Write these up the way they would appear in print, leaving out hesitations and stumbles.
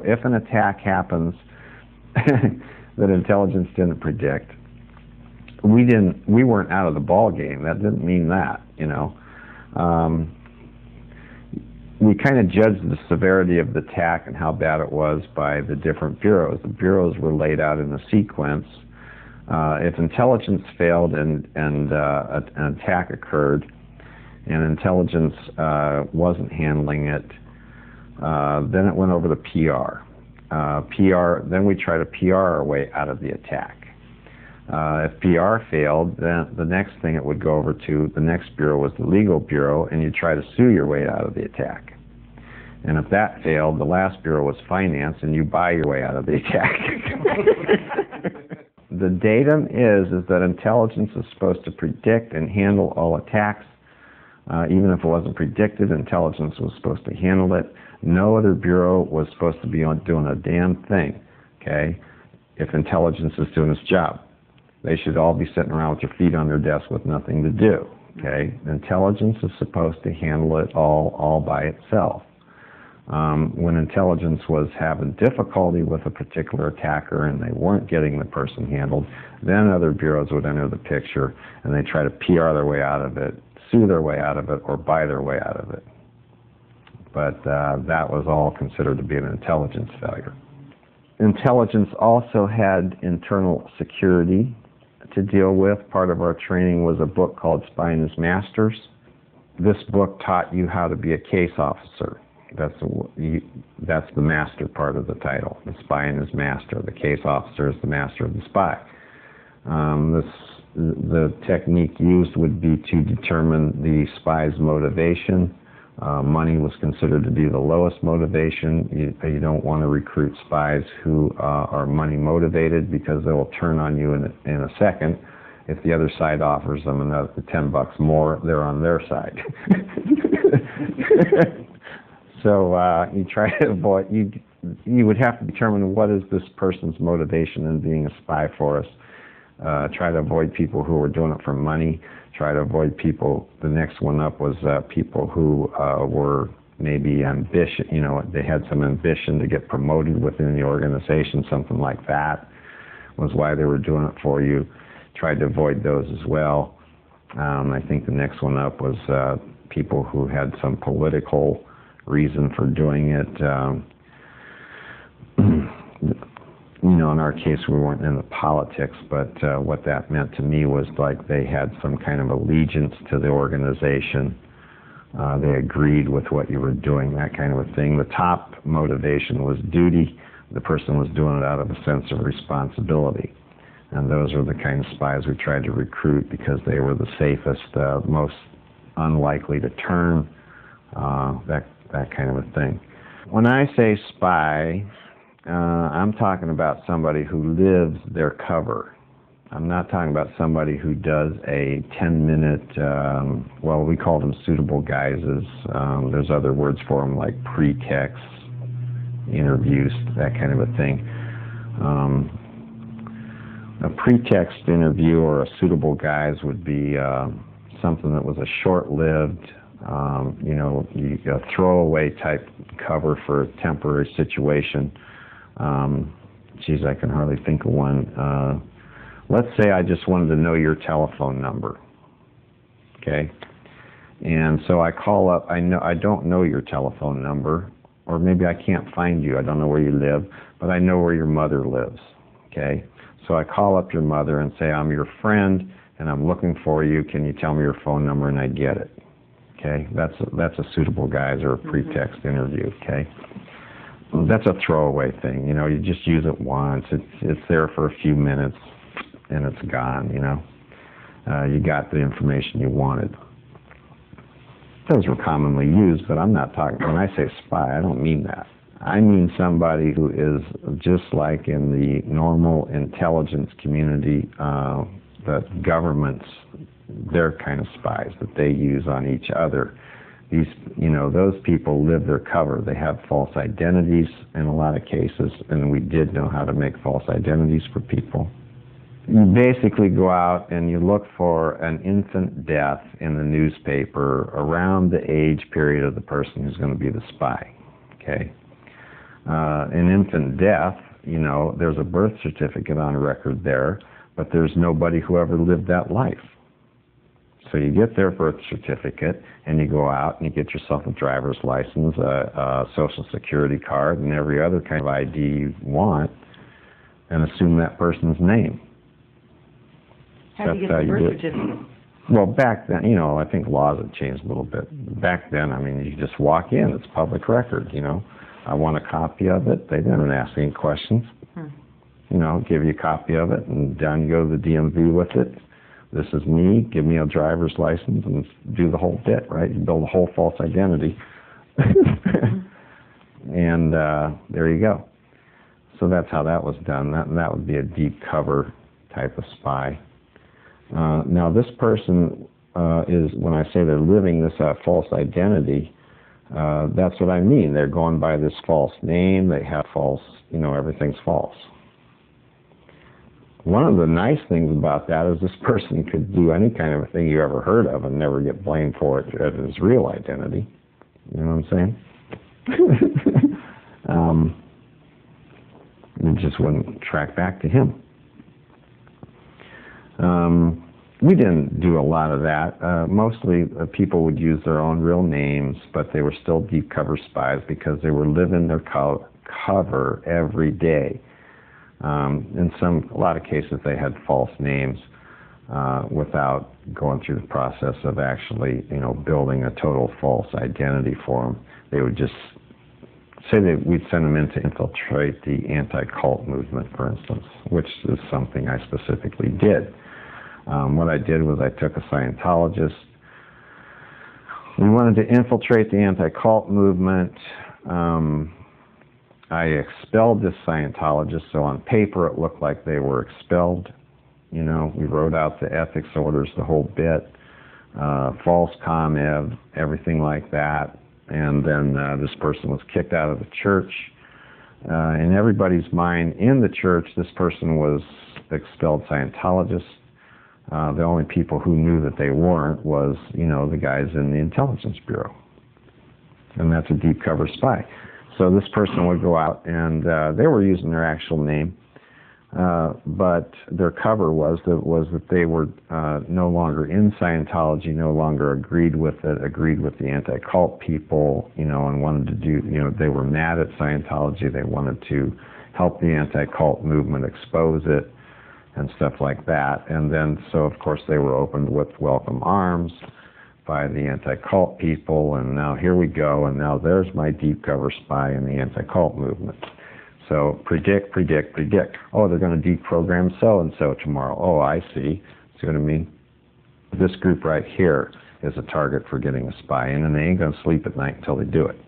If an attack happens that intelligence didn't predict, we weren't out of the ball game. That didn't mean that, you know. We kind of judged the severity of the attack and how bad it was by the different bureaus. The bureaus were laid out in a sequence. If intelligence failed and an attack occurred and intelligence wasn't handling it, then it went over to PR. Then we try to PR our way out of the attack. If PR failed, then the next thing it would go over to, the next bureau was the legal bureau, and you try to sue your way out of the attack. And if that failed, the last bureau was finance, and you buy your way out of the attack. The datum is that intelligence is supposed to predict and handle all attacks. Even if it wasn't predicted, intelligence was supposed to handle it. No other bureau was supposed to be doing a damn thing, okay, if intelligence is doing its job. They should all be sitting around with their feet on their desk with nothing to do, okay? Intelligence is supposed to handle it all by itself. When intelligence was having difficulty with a particular attacker and they weren't getting the person handled, then other bureaus would enter the picture and they try to PR their way out of it, sue their way out of it, or buy their way out of it. But that was all considered to be an intelligence failure. Intelligence also had internal security to deal with. Part of our training was a book called Spy and His Masters. This book taught you how to be a case officer. That's the master part of the title, the spy and his master. The case officer is the master of the spy. The technique used would be to determine the spy's motivation. Money was considered to be the lowest motivation. You don't want to recruit spies who are money motivated, because they will turn on you in a second. If the other side offers them another $10 more, they're on their side. So you try to avoid, you would have to determine what is this person's motivation in being a spy for us. Try to avoid people who were doing it for money. Try to avoid people, the next one up was people who were maybe ambitious, you know, they had some ambition to get promoted within the organization, something like that was why they were doing it for you. Tried to avoid those as well. I think the next one up was people who had some political reason for doing it. You know, in our case, we weren't in the politics, but what that meant to me was like they had some kind of allegiance to the organization. They agreed with what you were doing, that kind of a thing. The top motivation was duty. The person was doing it out of a sense of responsibility. And those were the kind of spies we tried to recruit because they were the safest, most unlikely to turn, that kind of a thing. When I say spy, I'm talking about somebody who lives their cover. I'm not talking about somebody who does a 10-minute, well, we call them suitable guises. There's other words for them like pretext, interviews, that kind of a thing. A pretext interview or a suitable guise would be something that was a short-lived, you know, a throwaway type cover for a temporary situation. Geez, I can hardly think of one. Let's say I just wanted to know your telephone number, okay? And so I call up, I don't know your telephone number, or maybe I can't find you, I don't know where you live, but I know where your mother lives, okay? So I call up your mother and say, I'm your friend, and I'm looking for you, can you tell me your phone number, and I get it, okay? That's a suitable guise or a pretext interview, okay? That's a throwaway thing, you know, you just use it once, it's there for a few minutes, and it's gone, you know. You got the information you wanted. Those were commonly used, but I'm not talking, when I say spy, I don't mean that. I mean somebody who is just like in the normal intelligence community, that governments, they're kind of spies that they use on each other. These, you know, those people live their cover. They have false identities in a lot of cases, and we did know how to make false identities for people. You basically go out and you look for an infant death in the newspaper around the age period of the person who's going to be the spy, okay? An infant death, you know, there's a birth certificate on record there, but there's nobody who ever lived that life. So you get their birth certificate, and you go out and you get yourself a driver's license, a social security card, and every other kind of ID you want, and assume that person's name. How do you get the birth certificate? Well, back then, you know, I think laws have changed a little bit. Back then, I mean, you just walk in. It's public record, you know. I want a copy of it. They didn't ask any questions. You know, give you a copy of it, and down you go to the DMV with it. This is me. Give me a driver's license, and do the whole bit, right? You build a whole false identity. And there you go. So that's how that was done. That would be a deep cover type of spy. Now, this person is, when I say they're living this false identity, that's what I mean. They're going by this false name. They have false, you know, everything's false. One of the nice things about that is this person could do any kind of a thing you ever heard of and never get blamed for it as his real identity. You know what I'm saying? It just wouldn't track back to him. We didn't do a lot of that. Mostly people would use their own real names, but they were still deep cover spies because they were living their cover every day. In a lot of cases, they had false names without going through the process of actually, you know, building a total false identity for them. They would just say that we'd send them in to infiltrate the anti-cult movement, for instance, which is something I specifically did. What I did was I took a Scientologist. We wanted to infiltrate the anti-cult movement. I expelled this Scientologist, so on paper it looked like they were expelled. You know, we wrote out the ethics orders, the whole bit, false comm, everything like that. And then this person was kicked out of the church. In everybody's mind in the church, this person was expelled Scientologist. The only people who knew that they weren't was, you know, the guys in the intelligence bureau. And that's a deep cover spy. So this person would go out, and they were using their actual name, but their cover was that they were no longer in Scientology, no longer agreed with it, agreed with the anti-cult people, you know, and wanted to do, you know, they were mad at Scientology. They wanted to help the anti-cult movement expose it and stuff like that. And then, so of course, they were opened with welcome arms by the anti-cult people, and now here we go, and now there's my deep cover spy in the anti-cult movement. So predict. Oh, they're going to deprogram so-and-so tomorrow. Oh, I see. See what I mean? This group right here is a target for getting a spy in, and they ain't going to sleep at night until they do it.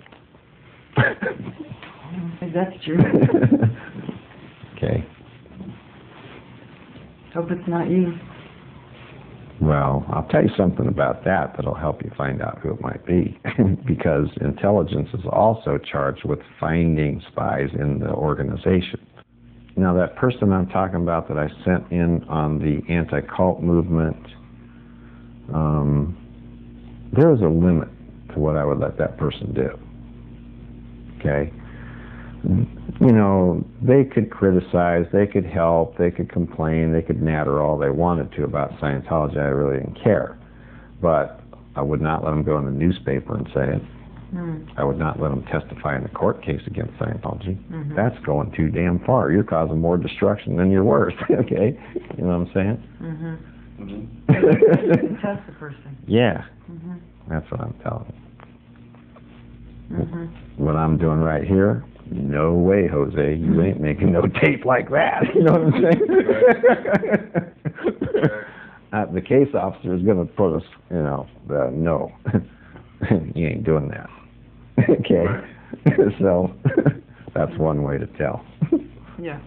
That's true. Okay. Hope it's not you. Well, I'll tell you something about that that'll help you find out who it might be. Because intelligence is also charged with finding spies in the organization. Now, that person I'm talking about that I sent in on the anti-cult movement, there is a limit to what I would let that person do. Okay? You know, they could criticize, they could help, they could complain, they could natter all they wanted to about Scientology. I really didn't care. But I would not let them go in the newspaper and say it. I would not let them testify in a court case against Scientology. That's going too damn far. You're causing more destruction than you're worth. Okay? You know what I'm saying? Test the person. Yeah. That's what I'm telling you. What I'm doing right here, no way, Jose. You ain't making no tape like that. You know what I'm saying? The case officer is going to put us, you know, no. You ain't doing that. Okay? So that's one way to tell. Yeah.